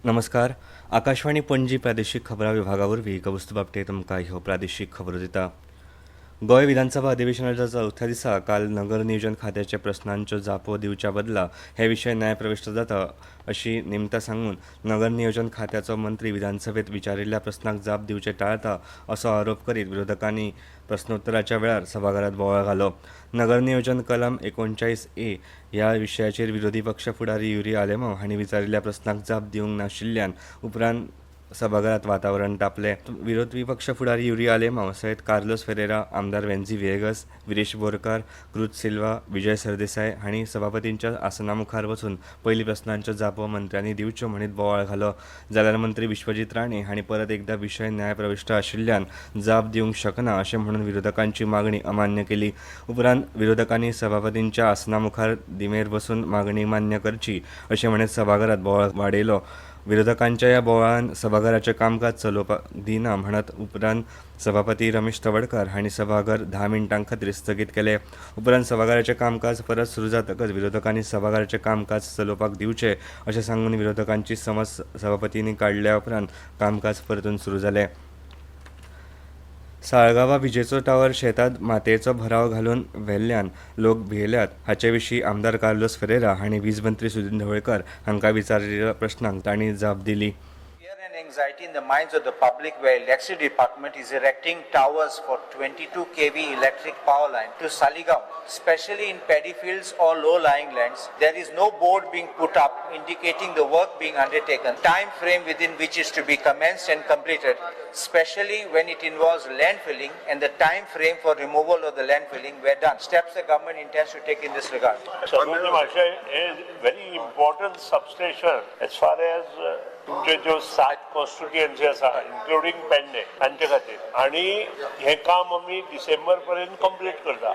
नमस्कार. आकाशवाणी पणजी प्रादेशीक खबरां विभागावरवीं कबूस्त बाबते तुमकां ह्यो प्रादेशीक खबरो दिता. गोंय विधानसभा अधिवेशनाच्या चौथ्या दिसा काल नगर नियोजन खात्याच्या प्रस्नांच्यो जापो दिवच्या बदला हे विशय न्यायप्रविश्ट जाता अशी नेमतां सांगून नगर नियोजन खात्याचो मंत्री विधानसभेत विचारिल्ल्या प्रस्नाक जाप दिवचे टाळटा असो आरोप करीत विरोधकांनी प्रस्नोत्तराच्या वेळार सभाघरांत बोवाळ घालो. नगर नियोजन कलम 39A ह्या विशयाचेर विरोधी पक्ष फुडारी युरी आलेमांव हांणी विचारिल्ल्या प्रस्नाक जाप दिवंक नाशिल्ल्यान उपरांत सभाघरांत वातावरण तापलें. विरोधी पक्ष फुडारी युरी आलेमांव सयत कार्लोस फेरेरा, आमदार वेन्झी विएगस, विरेश बोरकार, क्रुज सिल्वा, विजय सरदेसाय हांणी सभापतींच्या आसना मुखार वचून पयली प्रस्नांच्यो जापो मंत्र्यांनी दिवच्यो म्हणीत बोवाळ घालो. जाल्यार मंत्री विश्वजीत राणे हांणी परत एकदा विशय न्यायप्रविश्ट आशिल्ल्यान जाप दिवंक शकना अशें म्हणून विरोधकांची मागणी अमान्य केली. उपरांत विरोधकांनी सभापतींच्या आसना मुखार दिमेर बसून मागणी मान्य करची अशें म्हणीत सभाघरांत बोवाळ वाडयलो. विरोधकांच्या ह्या बोवाळान सभाघराचें कामकाज चलोवपाक दिना म्हणत उपरांत सभापती रमेश तवडकार हांणी सभाघर 10 मिनटां खातीर स्थगीत केलें. उपरांत सभाघराचें कामकाज परत सुरू जातकच विरोधकांनी सभाघराचें कामकाज चलोवपाक दिवचें अशें सांगून विरोधकांची समज सभापतींनी काडल्या उपरांत कामकाज परतून सुरू जालें. साळगांवां विजेचो टावर शेतांत मातयेचो भराव घालून व्हेल्ल्यान लोक भियेल्यात हाचे विशीं आमदार कार्लोस फेरेरा हांणी वीज मंत्री सुदीन ढवळकर हांकां विचारिल्ल्या प्रस्नाक तांणी जाप दिली. Anxiety in the minds of the public where electricity department is erecting towers for 22 kV electric power line to Saligaon, especially in paddy fields or low-lying lands. There is no board being put up indicating the work being undertaken, time frame within which is to be commenced and completed, especially when it involves landfilling and the time frame for removal of the landfilling were done. Steps the government intends to take in this regard. Sarvajit Mashay is very important substation as far as तुमचे जो 7 constituency आसा including Pedne हांचे खातीर आनी हें काम आमी डिसेंबर पर्यंत कंप्लीट करता.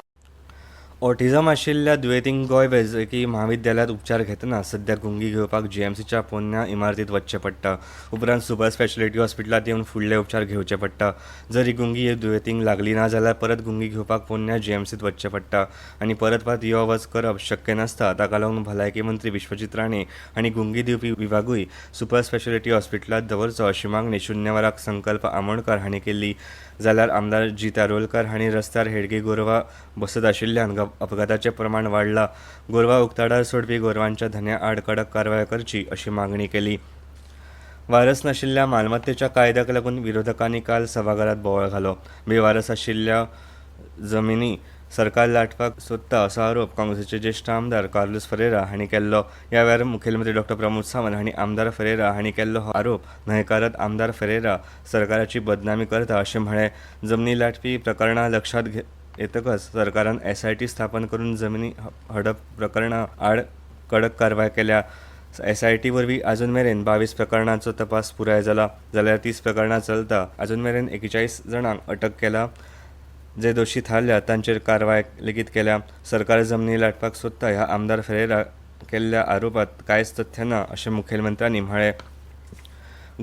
ऑटिझम आशिल्ल्या दुयेंतींक गोंय वैजकी महाविद्यालयात उपचार घेतना सध्या गुंगी घेवपाक जीएमसीच्या पोरण्या इमारतीत वचचें पडटा. उपरांत सुपर स्पेशलिटी हॉस्पिटलांत येवन फुडले उपचार घेवचे पडटा. जर ही गुंगी दुयेंतींक लागली ना जाल्यार परत गुंगी घेवपाक पोरण्या जीएमसीत वचचें पडटा आनी परत यो वच करप शक्य नासता. ताका लागून भलायकी मंत्री विश्वजीत राणे हांणी गुंगी दिवपी विभागूय सुपर स्पेशलिटी हॉस्पिटलांत दवरचो अशी मागणी शुन्यवराक संकल्प आमोणकार हांणी केली. जाल्यार आमदार जी त्यारोलकर हांणी रस्त्यार हेडगी गोरवां बसत आशिल्ल्यान अपघाताचें प्रमाण वाडलां. गोरवां उक्ताडार सोडपी गोरवांच्या धन्या आड कडक कारवाय करची अशी मागणी केली. वारस नाशिल्ल्या मालमत्तेच्या कायद्याक लागून विरोधकांनी काल सभाघरांत बोवाळ घालो. बेवारस आशिल्ल्या जमिनी सरकार लाटपाक सोदता असो आरोप काँग्रेसीचे ज्येश्ठ आमदार कार्लोस फेरेरा हांणी केल्लो. ह्या वेळार मुखेलमंत्री डॉ. प्रमोद सावंत हांणी आमदार फेरेरा हांणी केल्लो हो आरोप न्हयकारत आमदार फेरेरा सरकाराची बदनामी करता अशें म्हळें. जमनी लाटपी प्रकरणां लक्षांत येतकच सरकारान SIT स्थापन करून जमिनी हडप प्रकरणां आड कडक कारवाय केल्या. SIT वरवीं आजून मेरेन 22 प्रकरणांचो तपास पुराय जाला. जाल्यार 30 प्रकरणां चलता. आजून मेरेन 41 जाणांक अटक केला. जे दोशी थारल्या तांचेर कारवाय लेगीत केल्या. सरकार जमनी लाटपाक सोदता ह्या आमदार फेरेरा केल्ल्या आरोपांत कांयच तथ्य ना अशें मुखेलमंत्र्यांनी म्हळें.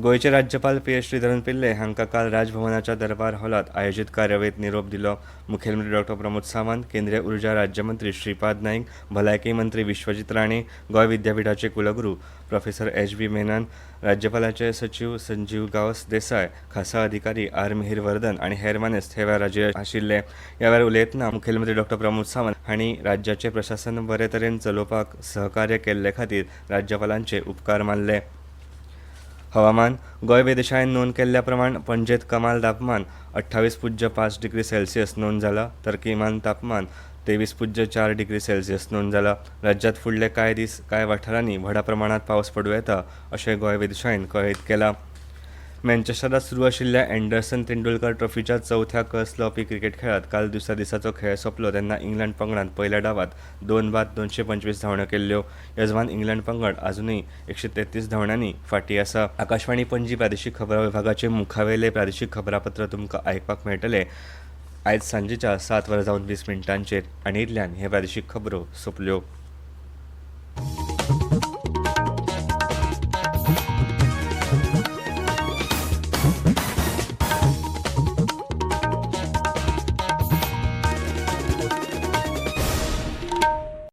गोंयचे राज्यपाल PS श्रीधरन पिल्ले हांकां काल राजभवनाच्या दरबार हॉलांत आयोजीत कार्यावळीत निरोप दिलो. मुखेलमंत्री डॉ. प्रमोद सावंत, केंद्रीय उर्जा राज्यमंत्री श्रीपाद नाईक, भलायकी मंत्री विश्वजीत राणे, गोंय विद्यापीठाचे कुलगुरू प्रोफेसर HB मेनन, राज्यपालाचे सचिव संजीव गावस देसाय, खासा अधिकारी R मिहीर वर्धन आनी हेर मानेस्त हे वेळार हाजीर आशिल्ले. ह्या वेळार उलयतना मुखेलमंत्री डॉ. प्रमोद सावंत हांणी राज्याचें प्रशासन बरे तरेन चलोवपाक सहकार्य केल्ले खातीर राज्यपालांचे उपकार मानले. हवामान. गोंय वेधशाळेन नोंद केल्ल्या प्रमाण पणजेंत कमाल तापमान 28.5 डिग्री सेल्सियस नोंद जाला तर किमान तापमान 23.4 डिग्री सेल्सियस नोंद जाला. राज्यांत फुडले कांय दीस कांय वाठारांनी व्हडा प्रमाणांत पावस पडूं येता अशें गोंय वेधशाळेन कळीत केलां. मँचेस्टरांत सुरू आशिल्ल्या अँडरसन तेंडुलकर ट्रॉफीच्या चौथ्या कस लावपी क्रिकेट खेळांत काल दुसऱ्या दिसाचो खेळ सोंपलो तेन्ना इंग्लंड पंगडान पयल्या डावात 2 बाद 225 धांवड्यो केल्ल्यो. येजमान इंग्लंड पंगड आजुनूय 133 धांवड्यांनी फाटीं आसा. आकाशवाणी पणजी प्रादेशीक खबरां विभागाचे मुखावेले प्रादेशीक खबरापत्र तुमकां आयकपाक मेळटले आयज सांजेच्या 7:20 आनी इतल्यान हे प्रादेशीक खबरो सोंपल्यो.